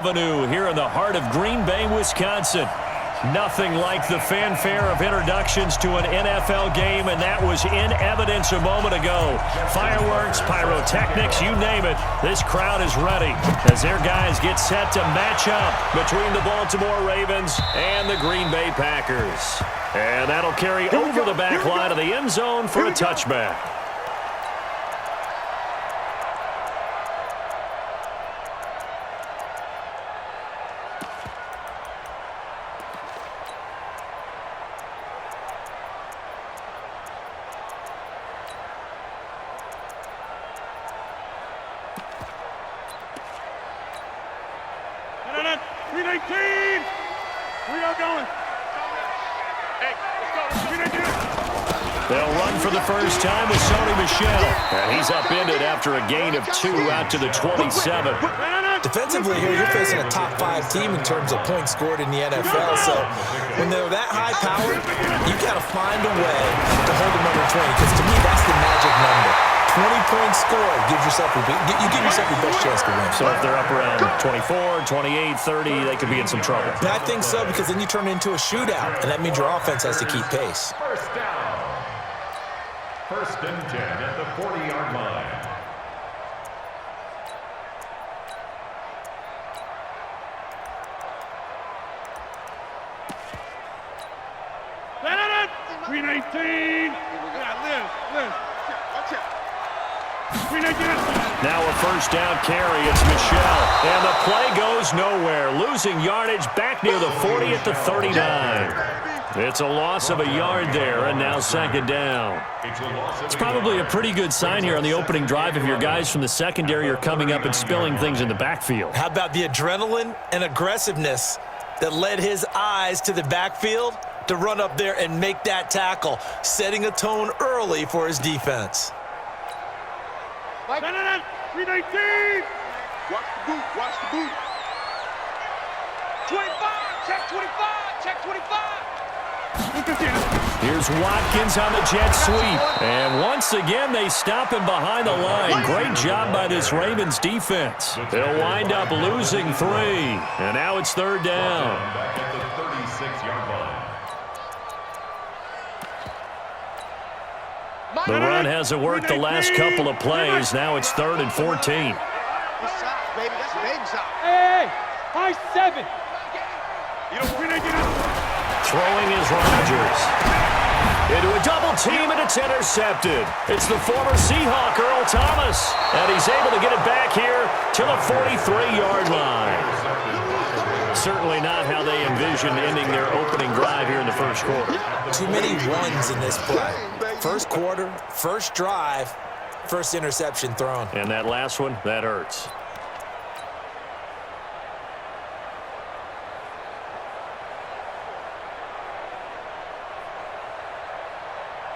Avenue here in the heart of Green Bay, Wisconsin. Nothing like the fanfare of introductions to an NFL game, and that was in evidence a moment ago. Fireworks, pyrotechnics, you name it. This crowd is ready as their guys get set to match up between the Baltimore Ravens and the Green Bay Packers. And that'll carry over the back line of the end zone for a touchback. They'll run for the first time with Sony Michel. And he's upended after a gain of 2 out to the 27. Defensively here, you're facing a top 5 team in terms of points scored in the NFL. So when they're that high powered, you got to find a way to hold them under 20. Because to me, that's the magic number. 20 points scored gives yourself you give yourself your best chance to win. So if they're up around 24, 28, 30, they could be in some trouble. I think so, because then you turn it into a shootout, and that means your offense has to keep pace. First down. First and 10 at the 40-yard line. Green 18. Live. Watch out. Green 18. Now a first down carry. It's Michel. And the play goes nowhere. Losing yardage back near the 40 at the 39. It's a loss of a yard there, and now second down. It's probably a pretty good sign here on the opening drive if your guys from the secondary are coming up and spilling things in the backfield. How about the adrenaline and aggressiveness that led his eyes to the backfield to run up there and make that tackle, setting a tone early for his defense. Green 18. Watch the boot. 25. Check 25. Here's Watkins on the jet sweep. And once again, they stop him behind the line. Great job by this Ravens defense. They'll wind up losing 3. And now it's third down. Back at the 36-yard line. The run hasn't worked the last couple of plays. Now it's 3rd and 14. Hey, high 7. Throwing is Rodgers. Into a double team, and it's intercepted. It's the former Seahawk, Earl Thomas. And he's able to get it back here to the 43-yard line. Certainly not how they envisioned ending their opening drive here in the first quarter. Too many runs in this play. First quarter, first drive, first interception thrown. And that last one, that hurts.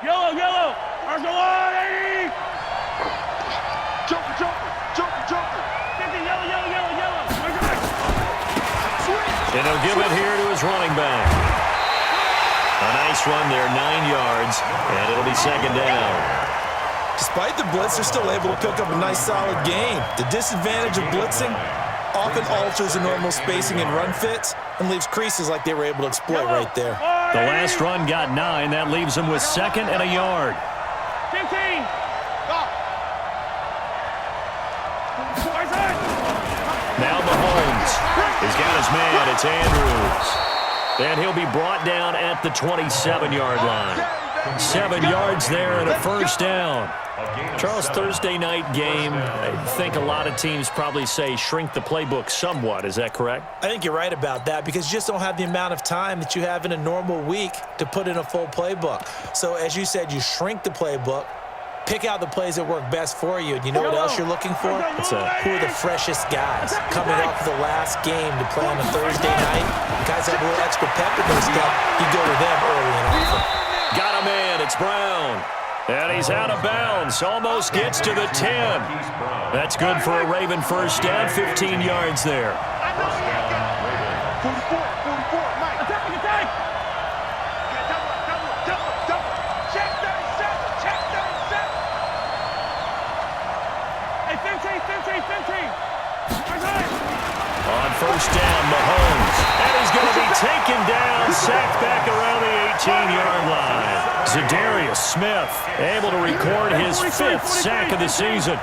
Yellow. Argelati. Joker. 50, yellow. And he'll give it here to his running back. A nice run there, 9 yards, and it'll be second down. Despite the blitz, they're still able to pick up a nice, solid gain. The disadvantage of blitzing often alters the normal spacing and run fits and leaves creases like they were able to exploit right there. The last run got 9. That leaves them with 2nd and a yard. 15. Now Mahomes. He's got his man. It's Andrews. And he'll be brought down at the 27-yard line. 7 yards there and a first down. Charles, Thursday night game, I think a lot of teams probably say shrink the playbook somewhat. Is that correct? I think you're right about that because you just don't have the amount of time that you have in a normal week to put in a full playbook. So as you said, you shrink the playbook, pick out the plays that work best for you. And you know what else you're looking for? What's that? Who are the freshest guys coming off the last game to play on a Thursday night? Guys have a little extra pep in their step. You go to them early and often. Got a man. It's Brown. And he's out of bounds. Almost gets to the 10. That's good for a Raven first down. 15 yards there. 44, Mike. Attack. Double. Check 37. Hey, 15. On first down, Mahomes. And he's going to be taken down, sacked back around the 18-yard line. Zadarius Smith able to record his 5th sack of the season.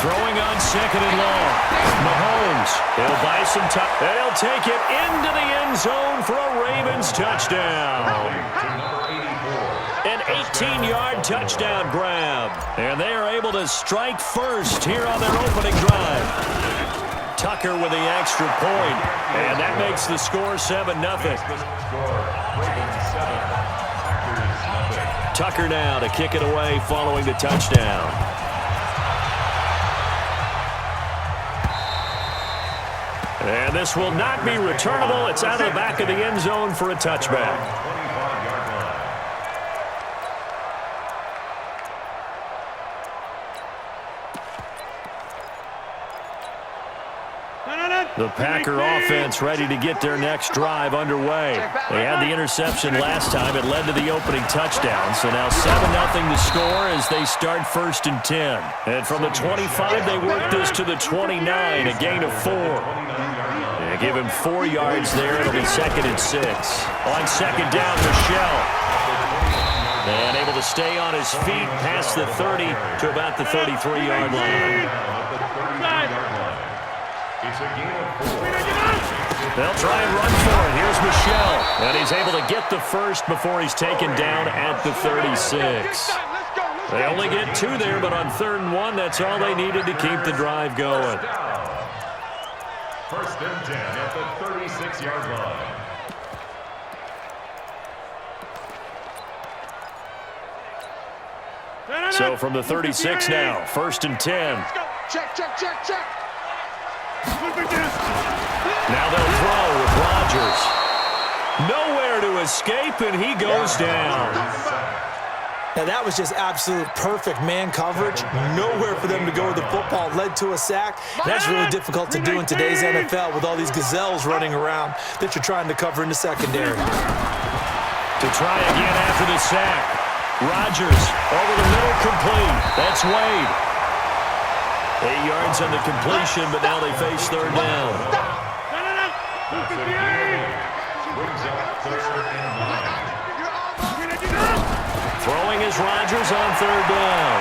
Throwing on 2nd and long. Mahomes, he'll buy some time. And he'll take it into the end zone for a Ravens touchdown. An 18-yard touchdown grab. And they are able to strike first here on their opening drive. Tucker with the extra point. And that makes the score 7-0. Tucker now to kick it away following the touchdown. And this will not be returnable. It's out of the back of the end zone for a touchback. The Packer offense ready to get their next drive underway. They had the interception last time. It led to the opening touchdown. So now 7-0 to score as they start 1st and 10. And from the 25, they work this to the 29, a gain of 4. They give him 4 yards there. It'll be 2nd and 6. On 2nd down, Michelle. And able to stay on his feet past the 30 to about the 33-yard line. They'll try and run for it. Here's Michelle. And he's able to get the first before he's taken down at the 36. They only get 2 there, but on 3rd and 1, that's all they needed to keep the drive going. 1st and 10 at the 36-yard line. So from the 36 now, 1st and 10. Check, check, check, check. Now they'll throw with Rodgers. Nowhere to escape, and he goes down. Now that was just absolute perfect man coverage. Nowhere for them to go with the football. Led to a sack. That's really difficult to do in today's NFL with all these gazelles running around that you're trying to cover in the secondary. To try again after the sack. Rodgers over the middle, complete. That's Wade. 8 yards on the completion, but now they face 3rd down. Throwing is Rodgers on 3rd down.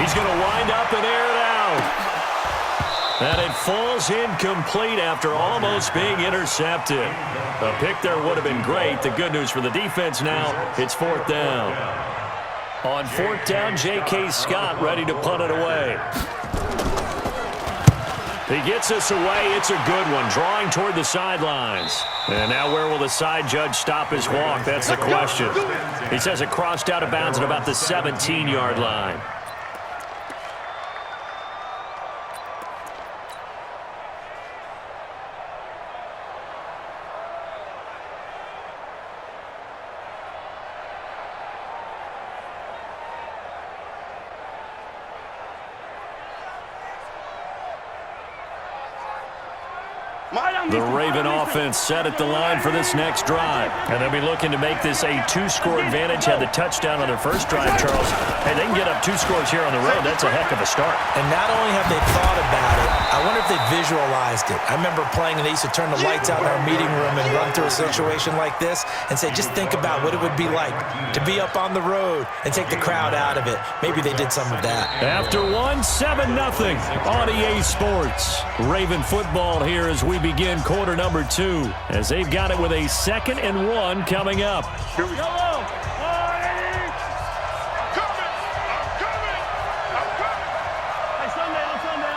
He's going to wind up and air it out. And it falls incomplete after almost being intercepted. A pick there would have been great. The good news for the defense now, it's 4th down. On 4th down, J.K. Scott ready to punt it away. He gets us away. It's a good one, drawing toward the sidelines. And now where will the side judge stop his walk? That's the question. He says it crossed out of bounds at about the 17-yard line. The Raven offense set at the line for this next drive. And they'll be looking to make this a 2-score advantage. Had the touchdown on their first drive, Charles. Hey, they can get up 2 scores here on the road. That's a heck of a start. And not only have they thought about it, I wonder if they visualized it. I remember playing and they used to turn the lights out in our meeting room and run through a situation like this and say, just think about what it would be like to be up on the road and take the crowd out of it. Maybe they did some of that. After 7-0 on EA Sports. Raven football here as we begin quarter number 2, as they've got it with a 2nd and 1 coming up. Here we go. I'm coming. Hey, Sunday. Hey, Sunday.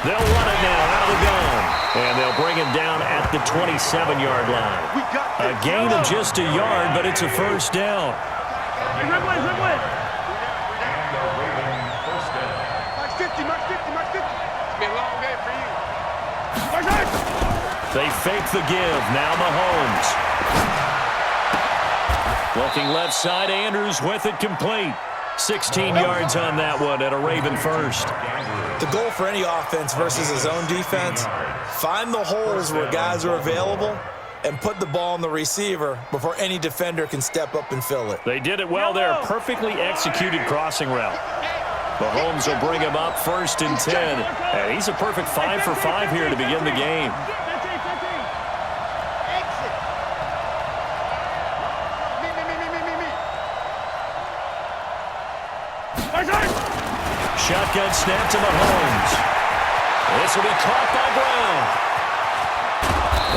They'll run it now out of the gun, and they'll bring him down at the 27-yard line. A gain of just a yard, but it's a 1st down. Hey, red way. Mark 50. It's been a long day for you. They fake the give. Now Mahomes. Looking left side, Andrews with it complete. 16 yards on that one and a Raven first. The goal for any offense versus his own defense, find the holes where guys are available and put the ball on the receiver before any defender can step up and fill it. They did it well there. Perfectly executed crossing route. Mahomes will bring him up 1st and 10. And he's a perfect 5 for 5 here to begin the game. Shotgun snap to Mahomes. This will be caught by Brown.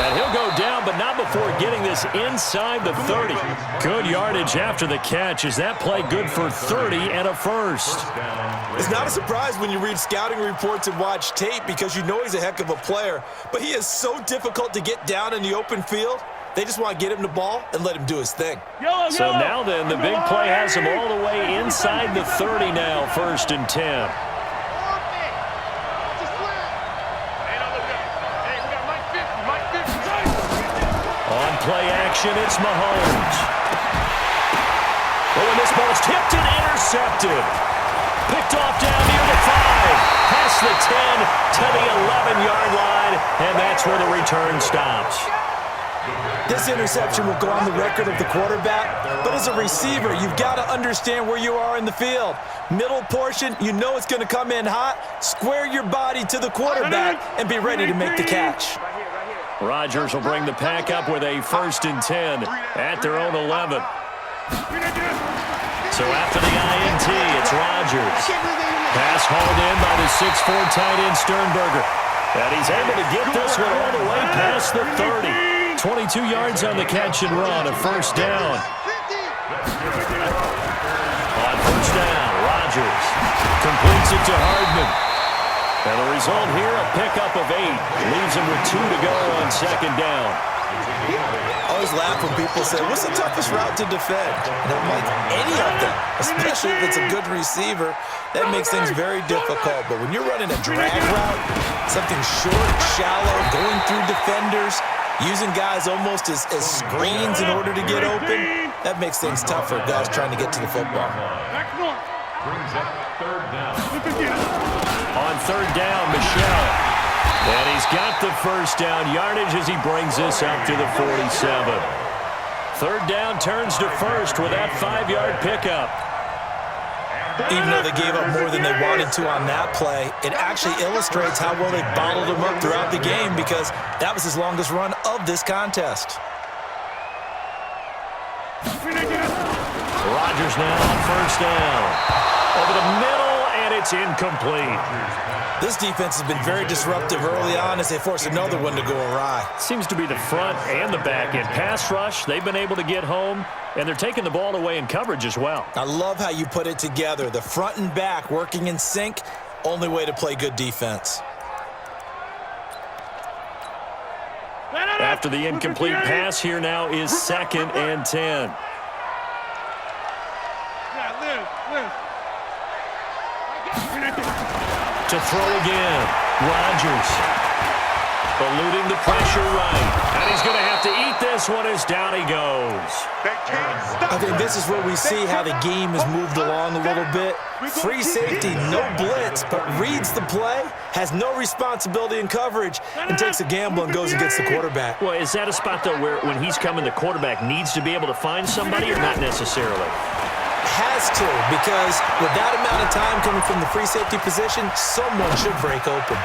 And he'll go down, but not before getting this inside the 30. Good yardage after the catch. Is that play good for 30 and a first? It's not a surprise when you read scouting reports and watch tape because you know he's a heck of a player. But he is so difficult to get down in the open field. They just want to get him the ball and let him do his thing. So now then, the big play has him all the way inside the 30 now, 1st and 10. On play action, it's Mahomes. Oh, and this ball's tipped and intercepted. Picked off down near the 5. Past the 10 to the 11-yard line, and that's where the return stops. This interception will go on the record of the quarterback, but as a receiver, you've got to understand where you are in the field. Middle portion, you know it's going to come in hot. Square your body to the quarterback and be ready to make the catch. Rodgers will bring the pack up with a 1st and 10 at their own 11. So after the INT, it's Rodgers. Pass hauled in by the 6'4" tight end Sternberger. And he's able to get this one all the way past the 30. 22 yards on the catch and run, a 1st down. On 1st down, Rodgers completes it to Hardman. And the result here, a pickup of 8. Leaves him with 2 to go on 2nd down. I always laugh when people say, what's the toughest route to defend? And I'm like, any of them, especially if it's a good receiver. That makes things very difficult. But when you're running a drag route, something short, shallow, going through defenders, using guys almost as screens in order to get open, that makes things tough for guys trying to get to the football. Brings up 3rd down. On 3rd down, Michelle. And he's got the 1st down yardage as he brings this up to the 47. 3rd down turns to 1st with that 5-yard pickup. Even though they gave up more than they wanted to on that play, it actually illustrates how well they bottled him up throughout the game because that was his longest run of this contest. Rodgers now on 1st down. Over the middle, and it's incomplete. This defense has been very disruptive early on as they force another one to go awry. Seems to be the front and the back end. Pass rush, they've been able to get home, and they're taking the ball away in coverage as well. I love how you put it together. The front and back working in sync, only way to play good defense. After the incomplete pass, here now is 2nd and 10. To throw again, Rodgers. Eluding the pressure right. And he's going to have to eat this one as down he goes. I think this is where we see how the game has moved along a little bit. Free safety, no blitz, but reads the play, has no responsibility in coverage, and takes a gamble and goes and gets the quarterback. Well, is that a spot, though, where when he's coming, the quarterback needs to be able to find somebody or not necessarily? Has to, because with that amount of time coming from the free safety position, someone should break open.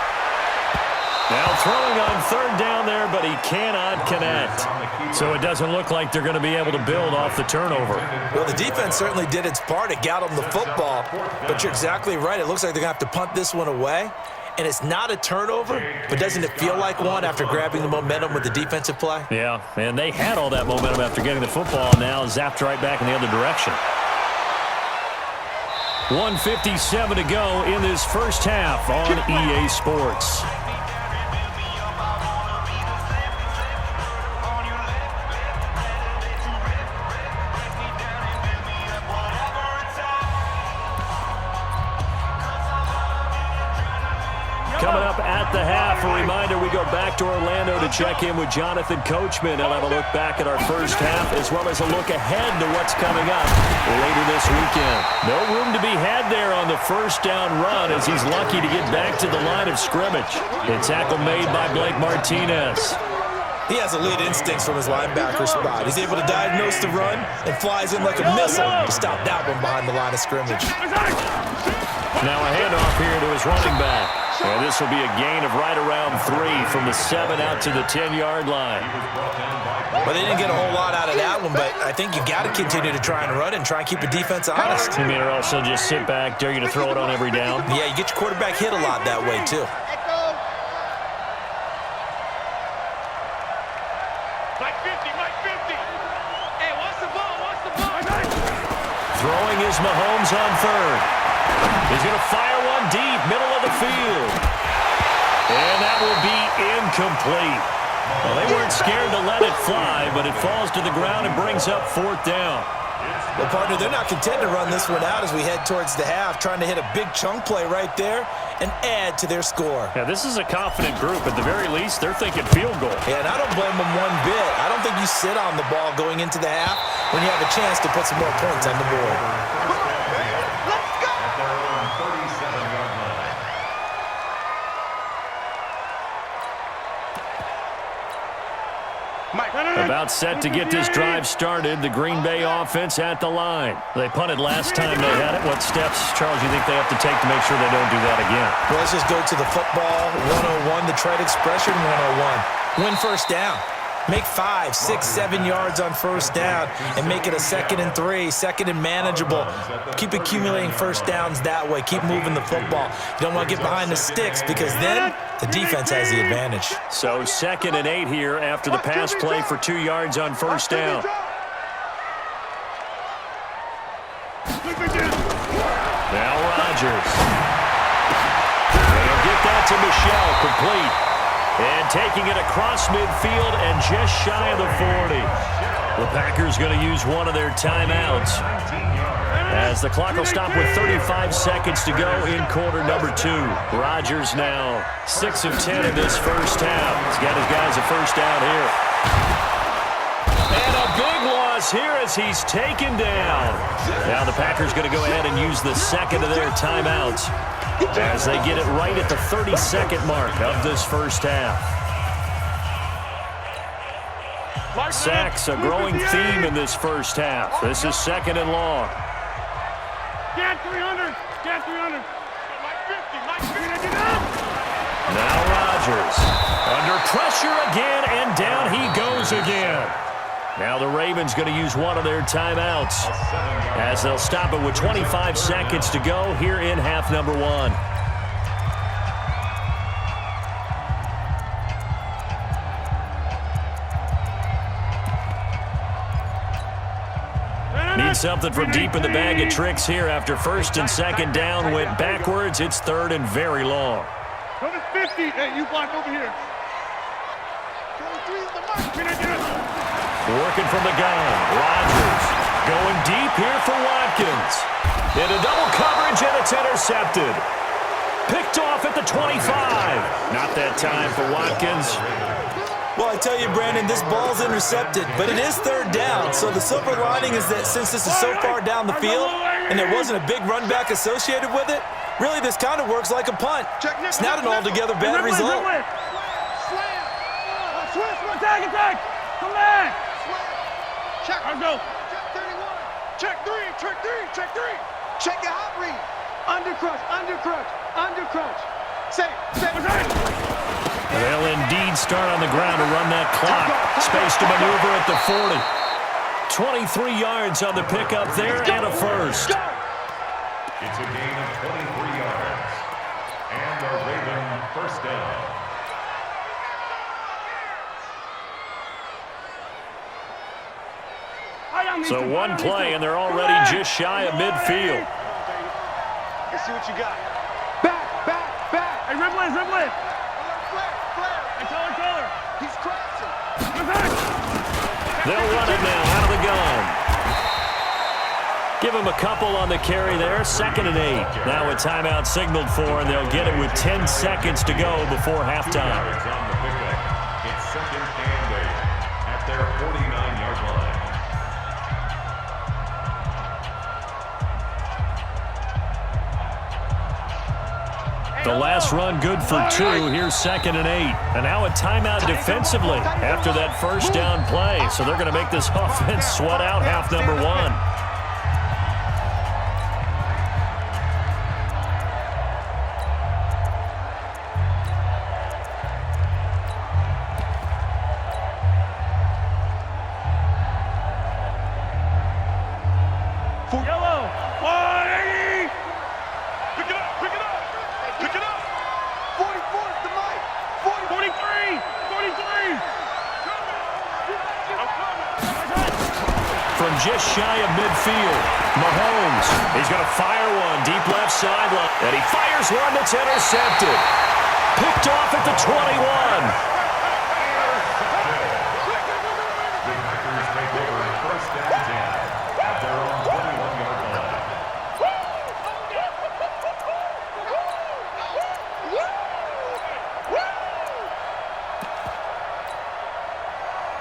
Now throwing on 3rd down there, but he cannot connect. So it doesn't look like they're going to be able to build off the turnover. Well, the defense certainly did its part. It got them the football, but you're exactly right. It looks like they're going to have to punt this one away. And it's not a turnover, but doesn't it feel like one after grabbing the momentum with the defensive play? Yeah, and they had all that momentum after getting the football, and now zapped right back in the other direction. 1:57 to go in this first half on EA Sports. Coming up at the half, a reminder, we go back to Orlando to check in with Jonathan Coachman. He'll have a look back at our first half as well as a look ahead to what's coming up later this weekend. No room to be had there on the first down run as he's lucky to get back to the line of scrimmage. The tackle made by Blake Martinez. He has elite instincts from his linebacker spot. He's able to diagnose the run and flies in like a missile to stop that one behind the line of scrimmage. Now a handoff here to his running back. And this will be a gain of right around 3 from the 7 out to the 10-yard line. Well, they didn't get a whole lot out of that one, but I think you got to continue to try and run and try and keep the defense honest. You mean or also just sit back, dare you to throw it on every down? Yeah, you get your quarterback hit a lot that way, too. Throwing is Mahomes on third. He's going to fire one deep, middle of the field. And that will be incomplete. Well, they weren't scared to let it fly, but it falls to the ground and brings up 4th down. Well, partner, they're not content to run this one out as we head towards the half, trying to hit a big chunk play right there and add to their score. Yeah, this is a confident group. At the very least, they're thinking field goal. Yeah, and I don't blame them one bit. I don't think you sit on the ball going into the half when you have a chance to put some more points on the board. Let's go! At their own 37-yard line. About set to get this drive started. The Green Bay offense at the line. They punted last time they had it. What steps, Charles, you think they have to take to make sure they don't do that again? Well, let's just go to the football 101, the trade expression 101. Win first down. Make 5, 6, 7 yards on first down and make it a 2nd and 3, 2nd and manageable. Keep accumulating first downs that way. Keep moving the football. You don't want to get behind the sticks because then the defense has the advantage. So 2nd and 8 here after the pass play for 2 yards on first down. Now Rodgers. They'll get that to Michel, complete. And taking it across midfield and just shy of the 40. The Packers going to use one of their timeouts as the clock will stop with 35 seconds to go in quarter number 2. Rodgers now 6 of 10 in this first half. He's got his guys a first down here. And a big loss here as he's taken down. Now the Packers going to go ahead and use the second of their timeouts as they get it right at the 30-second mark of this first half. Sacks, a growing theme in this first half. This is 2nd and long. Get 300. Get 300. Mike 50. Now Rodgers. Under pressure again, and down he goes again. Now the Ravens going to use one of their timeouts as they'll stop it with 25 seconds to go here in half number 1. Need something from deep in the bag of tricks here after 1st and 2nd down went backwards. It's 3rd and very long. Number 50. Hey, you block over here. Working from the gun, Rodgers going deep here for Watkins. Into double coverage, and it's intercepted. Picked off at the 25. Not that time for Watkins. Well, I tell you, Brandon, this ball's intercepted, but it is 3rd down. So the silver lining is that since this is so far down the field and there wasn't a big run back associated with it, really this kind of works like a punt. It's not an altogether bad result. Attack! Come back! Check. Let's go. Check 31. Check 3. Check 3. Check 3. Check your hot read. Under crunch. Say. They'll indeed start on the ground to run that clock. Space to maneuver at the 40. 23 yards on the pickup there and a first. It's a gain of 23 yards. And a Raven first down. So one play, and they're already just shy of midfield. Let's see what you got. Back. Hey, rip it. Hey, Taylor. He's crossing. They'll run it now out of the gun. Give him a couple on the carry there. 2nd and 8. Now a timeout signaled for, and they'll get it with 10 seconds to go before halftime. It's 2nd and 8 at their 49-yard line. The last run good for 2. Here's 2nd and 8. And now a timeout defensively after that first down play. So they're going to make this offense sweat out half number 1. Yellow. 180. Pick it up. Pick it up. Pick it up. 44 is the mic. 43. 43. From just shy of midfield, Mahomes, he's going to fire one deep left sideline. And he fires one that's intercepted. Picked off at the 21.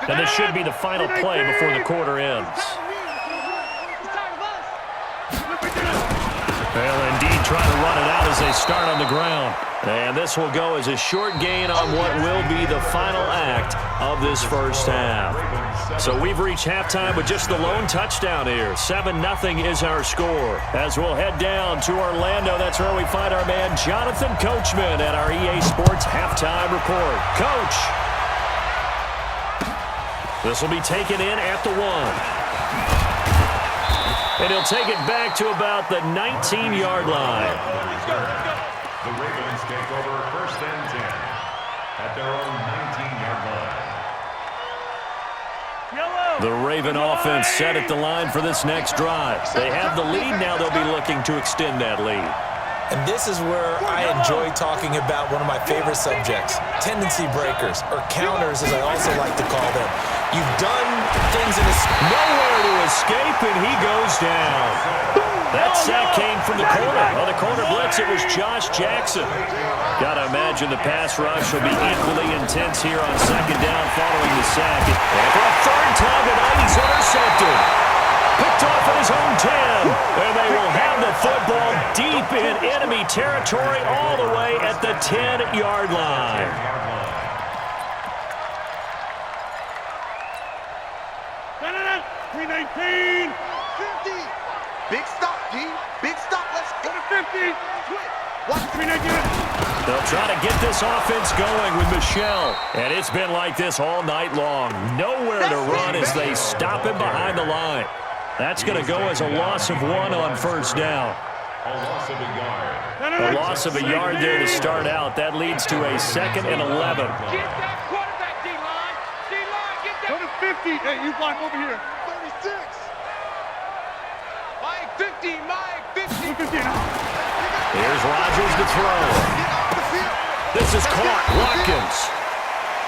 And this should be the final play before the quarter ends. They'll indeed try to run it out as they start on the ground. And this will go as a short gain on what will be the final act of this first half. So we've reached halftime with just the lone touchdown here. 7-0 is our score. As we'll head down to Orlando, that's where we find our man Jonathan Coachman at our EA Sports Halftime Report. Coach. This will be taken in at the 1. And he'll take it back to about the 19-yard line. The Ravens take over 1st and 10 at their own 19-yard line. The Raven offense set at the line for this next drive. They have the lead. Now they'll be looking to extend that lead. And this is where I enjoy talking about one of my favorite subjects, tendency breakers, or counters as I also like to call them. You've done things in nowhere to escape, and he goes down. That sack came from the corner. On the corner blitz, it was Josh Jackson. Got to imagine the pass rush will be equally intense here on 2nd down following the sack. And for a 3rd time tonight, he's intercepted. Picked off at his own 10, and they will have the football deep in enemy territory all the way at the 10-yard line. 319. 50. Big stop, G. Big stop. Let's go to 50. Watch 319. They'll try to get this offense going with Michelle. And it's been like this all night long. Nowhere to run as they stop him behind the line. That's going to go as a loss of 1 on 1st down. A loss of a yard. A loss of a yard there to start out. That leads to a 2nd and 11. Get that quarterback, D-line. D-line, get that. Go to 50. Hey, you block over here. 36. Mike, 50. Mike, 50. 50 now. Here's Rodgers to throw. This is caught. Watkins.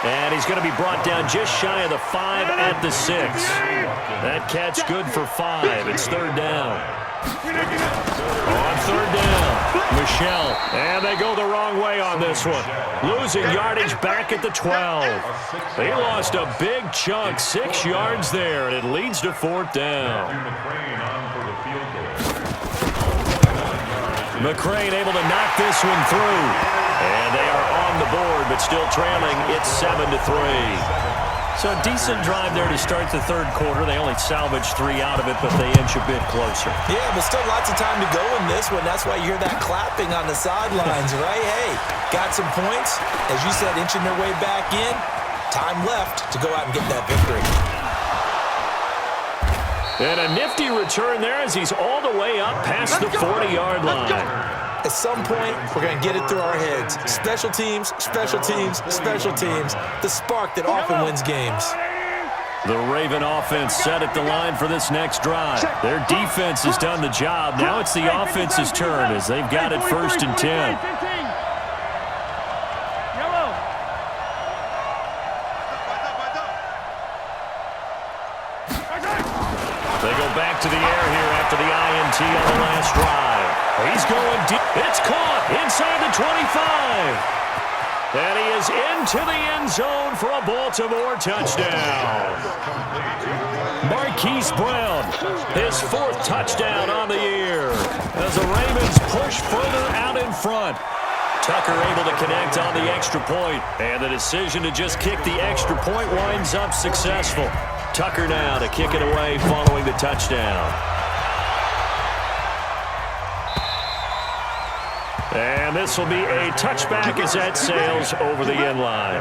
And he's going to be brought down just shy of the 5 at the 6. That catch good for 5. It's 3rd down. On 3rd down, Michelle. And they go the wrong way on this one. Losing yardage back at the 12. They lost a big chunk, 6 yards there, and it leads to 4th down. McCrane able to knock this one through. And they are on the board, but still trailing. It's 7-3. So a decent drive there to start the 3rd quarter. They only salvaged 3 out of it, but they inch a bit closer. Yeah, but still lots of time to go in this one. That's why you hear that clapping on the sidelines, right? Hey, got some points. As you said, inching their way back in. Time left to go out and get that victory. And a nifty return there as he's all the way up past the 40-yard line. At some point, we're going to get it through our heads. Special teams, special teams, special teams. The spark that often wins games. The Raven offense set at the line for this next drive. Their defense has done the job. Now it's the offense's turn as they've got it 1st and 10. They go back to the air here after the INT on the last drive. He's going deep. It's caught inside the 25. And he is into the end zone for a Baltimore touchdown. Marquise Brown, his 4th touchdown on the year, as the Ravens push further out in front. Tucker able to connect on the extra point, and the decision to just kick the extra point winds up successful. Tucker now to kick it away following the touchdown. And this will be a touchback as that sails over the end line.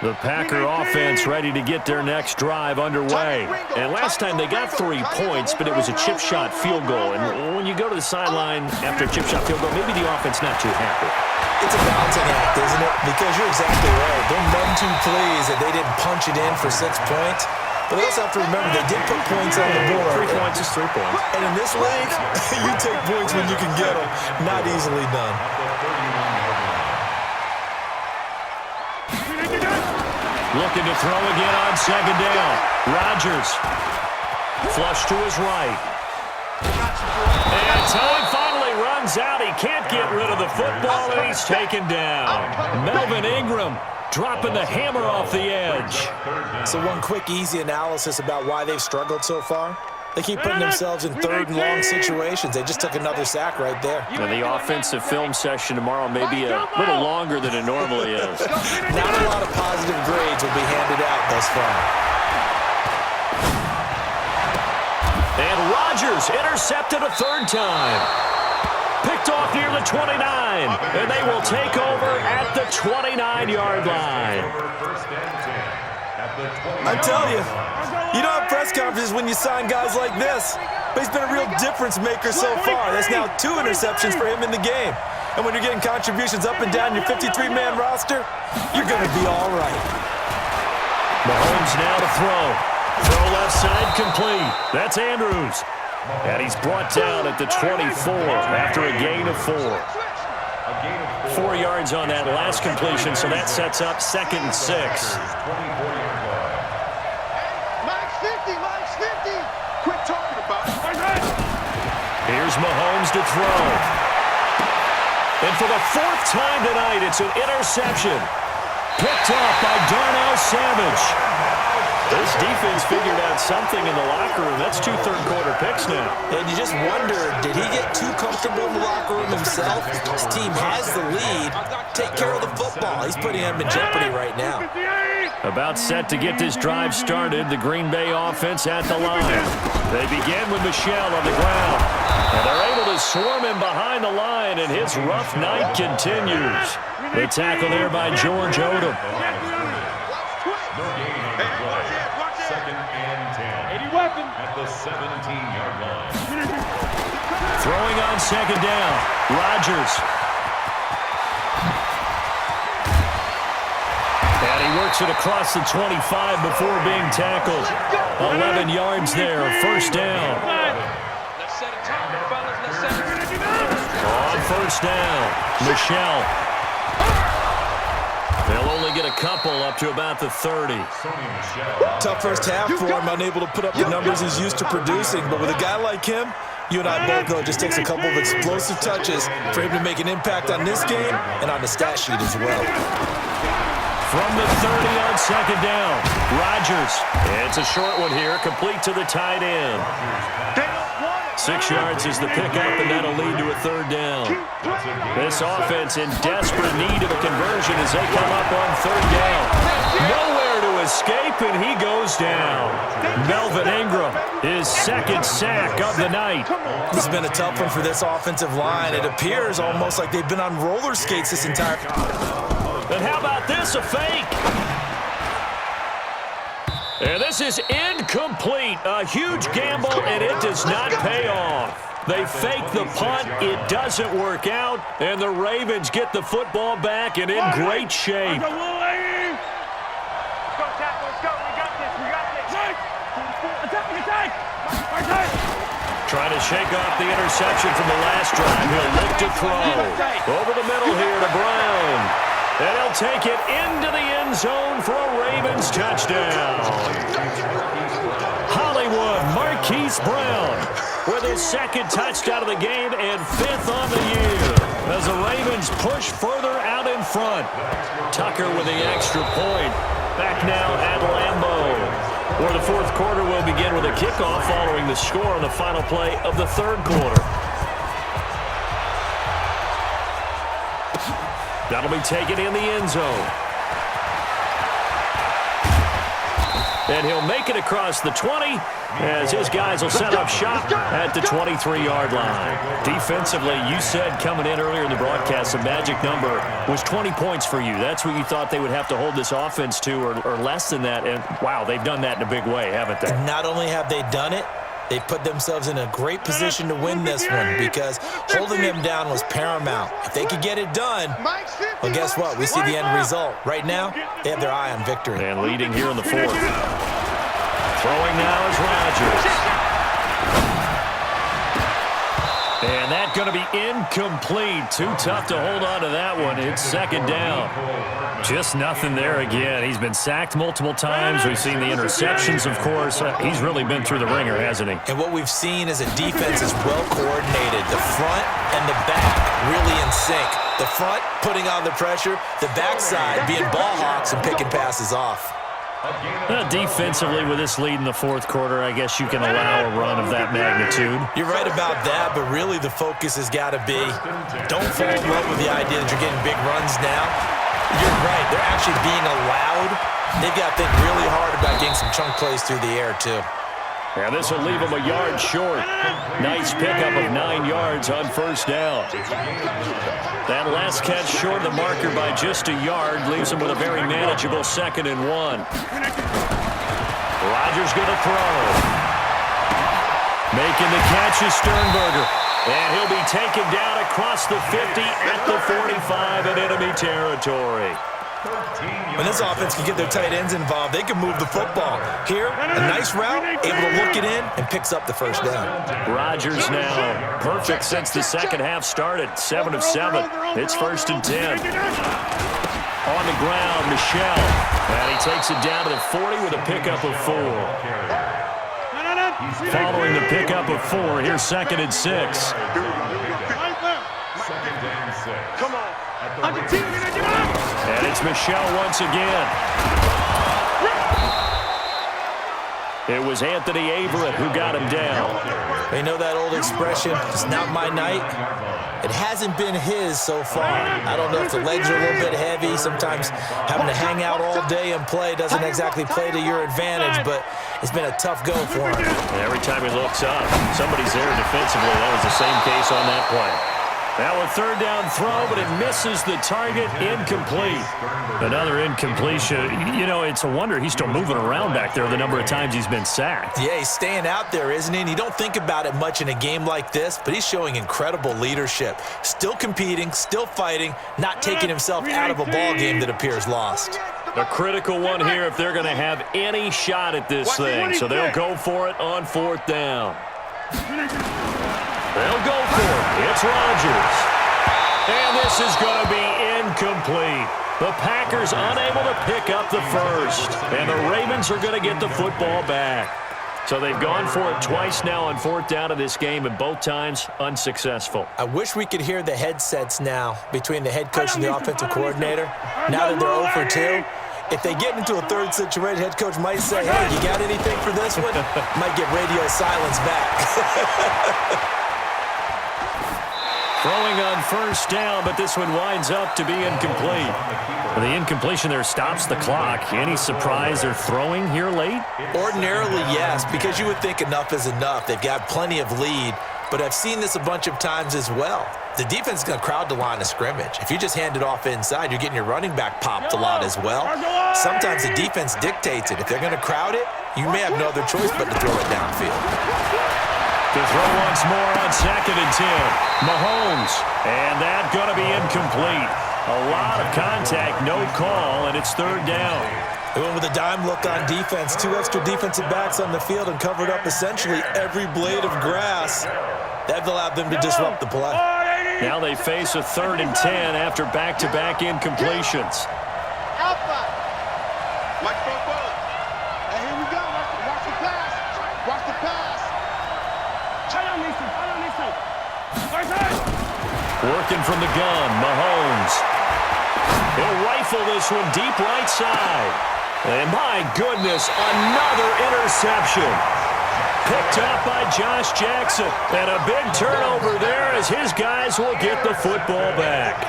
The Packer offense ready to get their next drive underway. And last time they got 3 points, but it was a chip shot field goal. And when you go to the sideline after a chip shot field goal, maybe the offense not too happy. It's a balancing act, isn't it? Because you're exactly right. They're none too pleased that they didn't punch it in for 6 points. But they also have to remember they did put points on the board. 3 points is 3 points. And in this league, you take points when you can get them. Not easily done. Looking to throw again on 2nd down. Rodgers. Flush to his right. And time finally runs out. He can't get rid of the football, and he's taken down. Melvin Ingram dropping the hammer off the edge. So one quick, easy analysis about why they've struggled so far. They keep putting themselves in 3rd and long situations. They just took another sack right there. And the offensive film session tomorrow may be a little longer than it normally is. Not a lot of positive grades will be handed out thus far. And Rodgers intercepted a 3rd time. Picked off near the 29. And they will take over at the 29-yard line. I tell you, you don't have press conferences when you sign guys like this. But he's been a real difference maker so far. That's now 2 interceptions for him in the game. And when you're getting contributions up and down your 53-man roster, you're going to be all right. Mahomes now to throw. Throw left side complete. That's Andrews. And he's brought down at the 24 after a gain of 4. 4 yards on that last completion, so that sets up 2nd and 6. Here's Mahomes to throw. And for the 4th time tonight, it's an interception. Picked off by Darnell Savage. This defense figured out something in the locker room. That's 2 third-quarter picks now. And you just wonder, did he get too comfortable in the locker room himself? His team has the lead. Take care of the football. He's putting him in jeopardy right now. About set to get this drive started, the Green Bay offense at the line. They begin with Michel on the ground. And they're able to swarm him behind the line, and his rough night continues. The tackle there by George Odom. At the 17-yard line. Throwing on 2nd down. Rodgers. And he works it across the 25 before being tackled. 11 yards there, 1st down. On 1st down, Michel. They'll only get a couple up to about the 30. Tough first half for him, unable to put up the numbers he's used to producing. But with a guy like him, you and I both know it just takes a couple of explosive touches for him to make an impact on this game and on the stat sheet as well. From the 30 on 2nd down, Rodgers. It's a short one here, complete to the tight end. 6 yards is the pickup, and that'll lead to a 3rd down. This offense in desperate need of a conversion as they come up on 3rd down. Nowhere to escape, and he goes down. Melvin Ingram, his 2nd sack of the night. This has been a tough one for this offensive line. It appears almost like they've been on roller skates this entire... And how about this, a fake? And this is incomplete. A huge gamble, and it does not pay off. They fake the punt. It doesn't work out, and the Ravens get the football back and in great shape. Let's go, tackle. Let's go. We got this. We got this. Attack. Trying to shake off the interception from the last drive. He'll look to throw. Over the middle here to Brown. And he'll take it into the end zone for a Ravens touchdown. Hollywood Marquise Brown with his second touchdown of the game and 5th on the year as the Ravens push further out in front. Tucker with the extra point. Back now at Lambeau, where the fourth quarter will begin with a kickoff following the score on the final play of the third quarter. That'll be taken in the end zone. And he'll make it across the 20 as his guys will set up shop at the 23-yard line. Defensively, you said coming in earlier in the broadcast, the magic number was 20 points for you. That's what you thought they would have to hold this offense to or less than that. And, wow, they've done that in a big way, haven't they? And not only have they done it, they put themselves in a great position to win this one because holding them down was paramount. If they could get it done, well, guess what? We see the end result. Right now, they have their eye on victory. And leading here in the fourth. Throwing now is Rodgers. And that's going to be incomplete. Too tough to hold on to that one. It's second down. Just nothing there again. He's been sacked multiple times. We've seen the interceptions, of course. He's really been through the ringer, hasn't he? And what we've seen is a defense is well coordinated. The front and the back really in sync. The front putting on the pressure, the backside being ball hawks and picking passes off. Defensively, with this lead in the fourth quarter, I guess you can allow a run of that magnitude. You're right about that, but really the focus has got to be don't fall in love with the idea that you're getting big runs now. You're right. They're actually being allowed. They've got to think really hard about getting some chunk plays through the air, too. Yeah, this will leave them a yard short. Nice pickup of 9 yards on first down. That last catch short of the marker by just a yard leaves them with a very manageable 2nd and 1. Rodgers going to throw. Making the catch is Sternberger. And he'll be taken down across the 50 at the 45 in enemy territory. When this offense can get their tight ends involved, they can move the football. Here, a nice route, able to look it in, and picks up the first down. Rodgers now perfect since the second half started. 7 of 7. It's 1st and 10. On the ground, Michel. And he takes it down to the 40 with a pickup of 4. Following the pickup of 4, here's 2nd and 6. Come on. And it's Michel once again. It was Anthony Averett who got him down. They know that old expression, it's not my night. It hasn't been his so far. I don't know if the legs are a little bit heavy. Sometimes having to hang out all day and play doesn't exactly play to your advantage, but it's been a tough go for him. Every time he looks up, somebody's there defensively. That was the same case on that play. Now a 3rd down throw, but it misses the target. Incomplete. Another incompletion. You know, it's a wonder he's still moving around back there the number of times he's been sacked. Yeah, he's staying out there, isn't he? And you don't think about it much in a game like this, but he's showing incredible leadership. Still competing, still fighting, not taking himself out of a ball game that appears lost. A critical one here if they're going to have any shot at this thing. So they'll go for it on 4th down. They'll go for it. It's Rodgers. And this is going to be incomplete. The Packers unable to pick up the first. And the Ravens are going to get the football back. So they've gone for it twice now on 4th down of this game, and both times unsuccessful. I wish we could hear the headsets now between the head coach and the offensive coordinator. Now that they're 0 for 2. If they get into a 3rd situation, head coach might say, hey, you got anything for this one? Might get radio silence back. Throwing on 1st down, but this one winds up to be incomplete. The incompletion there stops the clock. Any surprise they're throwing here late? Ordinarily, yes, because you would think enough is enough. They've got plenty of lead, but I've seen this a bunch of times as well. The defense is going to crowd the line of scrimmage. If you just hand it off inside, you're getting your running back popped a lot as well. Sometimes the defense dictates it. If they're going to crowd it, you may have no other choice but to throw it downfield. To throw once more on 2nd and 10. Mahomes. And that's going to be incomplete. A lot of contact, no call, and it's 3rd down. They went with a dime look on defense. 2 extra defensive backs on the field and covered up essentially every blade of grass. That allowed them to disrupt the play. Now they face a 3rd and 10 after back-to-back incompletions. Alpha. Watch for both. And here we go. Watch the pass. Watch the pass. Working from the gun, Mahomes. He'll rifle this one deep right side. And my goodness, another interception. Picked up by Josh Jackson. And a big turnover there as his guys will get the football back.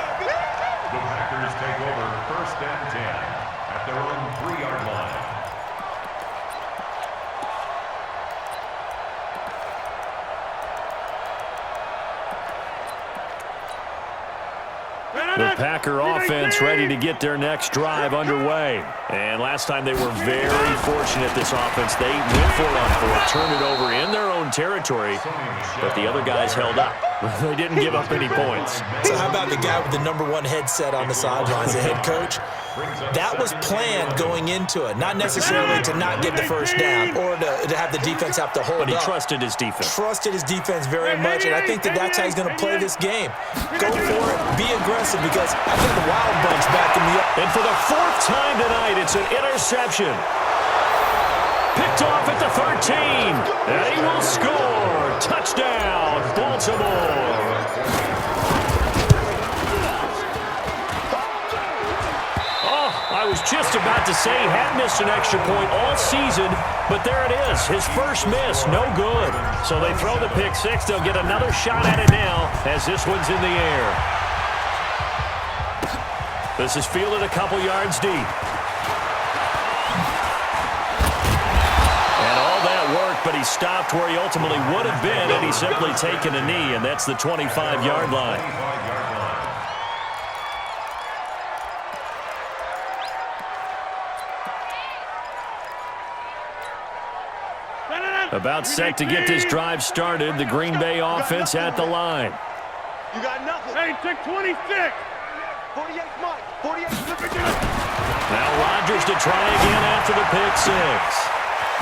The Packers take over 1st and 10 at their own 3-yard line. The Packer offense ready to get their next drive underway. And last time they were very fortunate, this offense. They went for it on 4th, turned it over in their own territory, but the other guys held up. They didn't give up any points. So how about the guy with the #1 headset on the sidelines, the head coach? That was planned going into it, not necessarily to not get the first down or to have the defense have to hold up. But he trusted his defense. Trusted his defense very much, and I think that's how he's going to play this game. Go for it, be aggressive, because I've got the Wild Bunch backing me up. And for the 4th time tonight, it's an interception. Picked off at the 13. And he will score. Touchdown, Baltimore. Oh, I was just about to say he hadn't missed an extra point all season, but there it is. His first miss, no good. So they throw the pick 6. They'll get another shot at it now as this one's in the air. This is fielded a couple yards deep. And all that work, but he stopped where he ultimately would have been had he simply taken a knee, and that's the 25-yard line. About set to get this drive started, the Green Bay offense at the line. You got nothing. Hey, take 26. 48, Mike. 48. Now Rodgers to try again after the pick 6.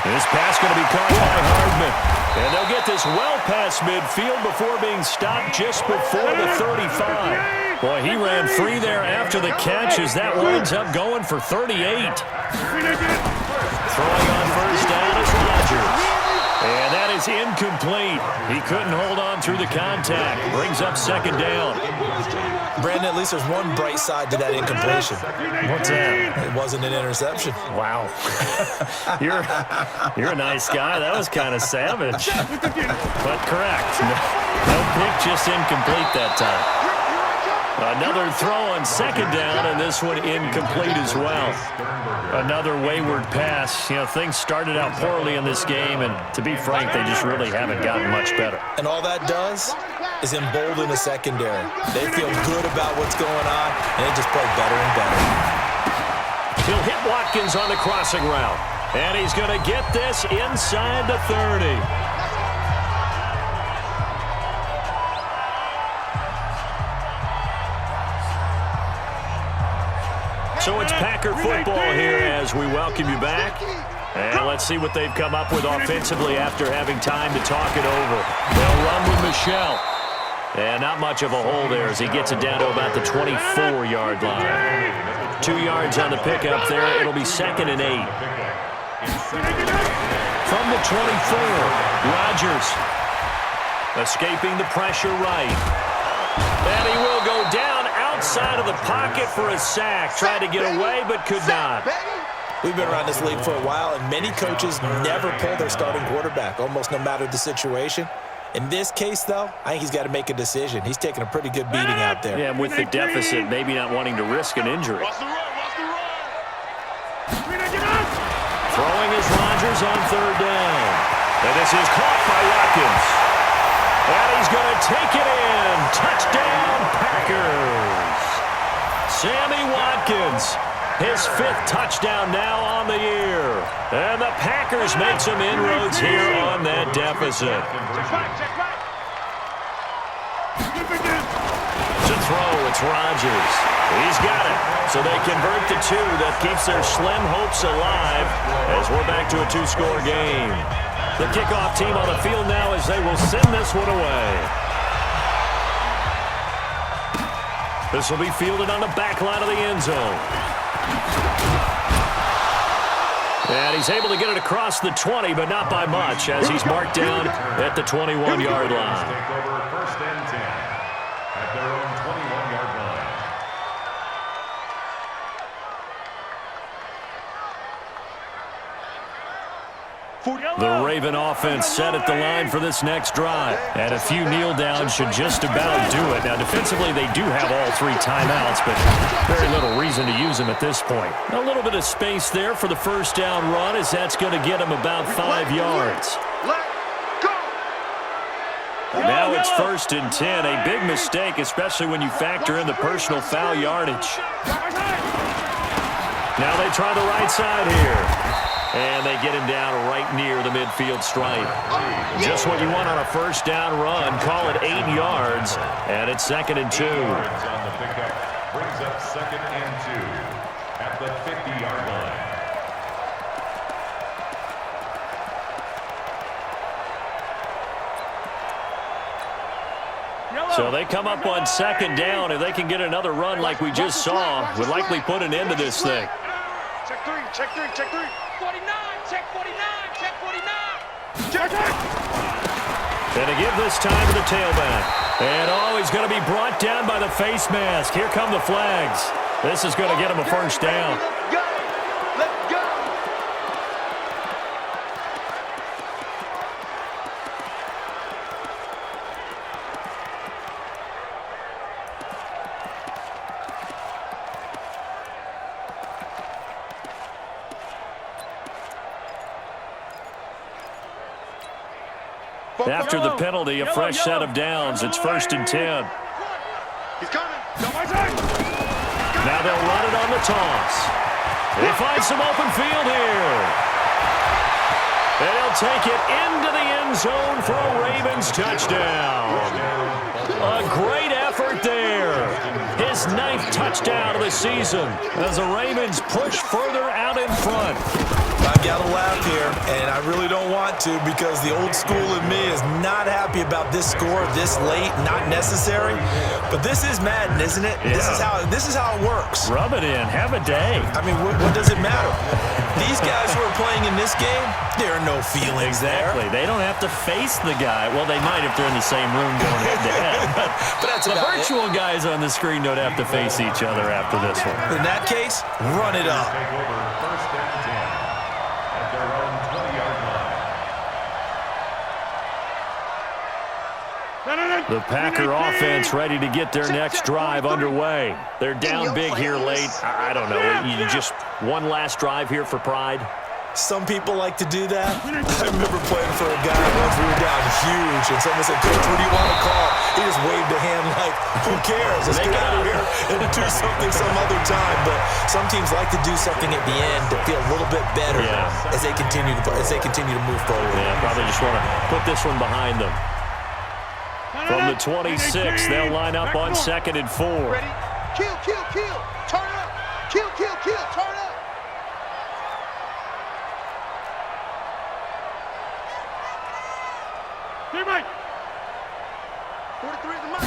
This pass going to be caught by Hardman. And they'll get this well past midfield before being stopped just before the 35. Boy, he ran free there after the catch as that winds up going for 38. Throwing on first down is Rodgers. And that is incomplete. He couldn't hold on through the contact. Brings up 2nd down. Brandon, at least there's one bright side to that incompletion. What's that? It wasn't an interception. Wow. You're a nice guy. That was kind of savage. But correct. No pick, just incomplete that time. Another throw on 2nd down, and this one incomplete as well. Another wayward pass. You know, things started out poorly in this game, and to be frank, they just really haven't gotten much better. And all that does is embolden the secondary. They feel good about what's going on, and they just play better and better. He'll hit Watkins on the crossing route, and he's going to get this inside the 30. So it's Packer football here as we welcome you back. And let's see what they've come up with offensively after having time to talk it over. They'll run with Michelle. And not much of a hole there as he gets it down to about the 24-yard line. 2 yards on the pickup there. It'll be 2nd and 8. From the 24, Rodgers escaping the pressure right. And he will go down outside of the pocket for a sack. Tried to get away, but could not. We've been around this league for a while, and many coaches never pull their starting quarterback, almost no matter the situation. In this case, though, I think he's got to make a decision. He's taking a pretty good beating out there. Yeah, and with the deficit, maybe not wanting to risk an injury. Throwing is Rodgers on 3rd down. And this is caught by Watkins. And he's going to take it in. Touchdown, Packers. Sammy Watkins, his 5th touchdown now on the year. And the Packers make some inroads here on that deficit. To throw, it's Rodgers. He's got it. So they convert to 2. That keeps their slim hopes alive as we're back to a 2-score game. The kickoff team on the field now as they will send this one away. This will be fielded on the back line of the end zone. And he's able to get it across the 20, but not by much, as he's marked down at the 21-yard line. Take over 1st and 10 at their own 21-yard line. The Raven offense set at the line for this next drive. And a few kneel downs should just about do it. Now, defensively, they do have all 3 timeouts, but very little reason to use them at this point. A little bit of space there for the first down run, as that's going to get him about 5 yards. Now it's 1st and 10. A big mistake, especially when you factor in the personal foul yardage. Now they try the right side here. And they get him down right near the midfield stripe. Just what you want on a first down run. Call it 8 yards, and it's 2nd and 2. Yards on the pickup brings up 2nd and 2 at the 50-yard line. So they come up on 2nd down. If they can get another run like we just saw, would likely put an end to this thing. Check 3, check 3, check 3. 49, check 49, check 49. Check. And a give this time to the tailback. And he's going to be brought down by the face mask. Here come the flags. This is going to get him a first down. Let's go. After the penalty, a fresh set of downs. It's 1st and 10. He's coming. Now they'll run it on the toss. They find some open field here. And he'll take it into the end zone for a Ravens touchdown. A great effort there. His 9th touchdown of the season as the Ravens push further out in front. I got to laugh here, and I really don't want to because the old school in me is not happy about this score this late, not necessary. But this is Madden, isn't it? Yeah. This is how it works. Rub it in. Have a day. I mean, what does it matter? These guys who are playing in this game, there are no feelings Exactly. there. They don't have to face the guy. Well, they might if they're in the same room going head-to-head. But that's the about virtual guys on the screen don't have to face each other after this one. In that case, run it up. Take over 1st and 10 at their own 20-yard line. The Packer offense ready to get their next drive underway. They're down big here late. I don't know. You just one last drive here for pride. Some people like to do that. I remember playing for a guy once. We were down huge, and someone said, "Coach, what do you want to call?" He just waved a hand like, "Who cares? Let's get out of here and do something some other time." But some teams like to do something at the end to feel a little bit better as they continue to move forward. Yeah, probably just want to put this one behind them. From the 26, they'll line up on 2nd and 4. Ready? Kill, kill, kill. Turn up. Kill, kill, kill. Turn up. Teammate. 43 is the mark.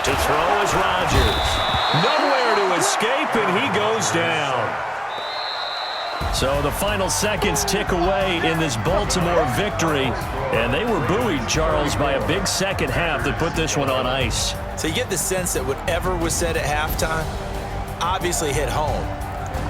To throw is Rodgers. Nowhere to escape, and he goes down. So the final seconds tick away in this Baltimore victory. And they were buoyed, Charles, by a big second half that put this one on ice. So you get the sense that whatever was said at halftime obviously hit home.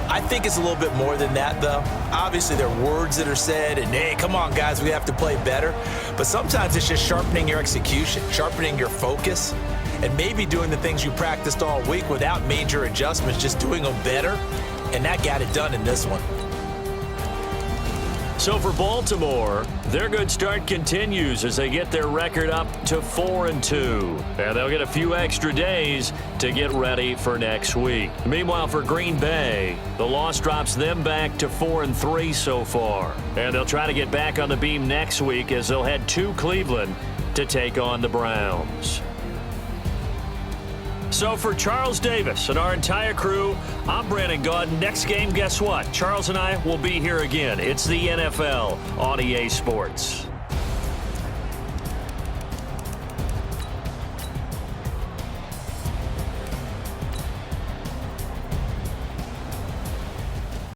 I think it's a little bit more than that, though. Obviously, there are words that are said, and, hey, come on, guys, we have to play better. But sometimes it's just sharpening your execution, sharpening your focus, and maybe doing the things you practiced all week without major adjustments, just doing them better. And that got it done in this one. So for Baltimore, their good start continues as they get their record up to 4-2. And they'll get a few extra days to get ready for next week. Meanwhile, for Green Bay, the loss drops them back to 4-3 so far. And they'll try to get back on the beam next week as they'll head to Cleveland to take on the Browns. So for Charles Davis and our entire crew, I'm Brandon Gaudin. Next game, guess what? Charles and I will be here again. It's the NFL on EA Sports.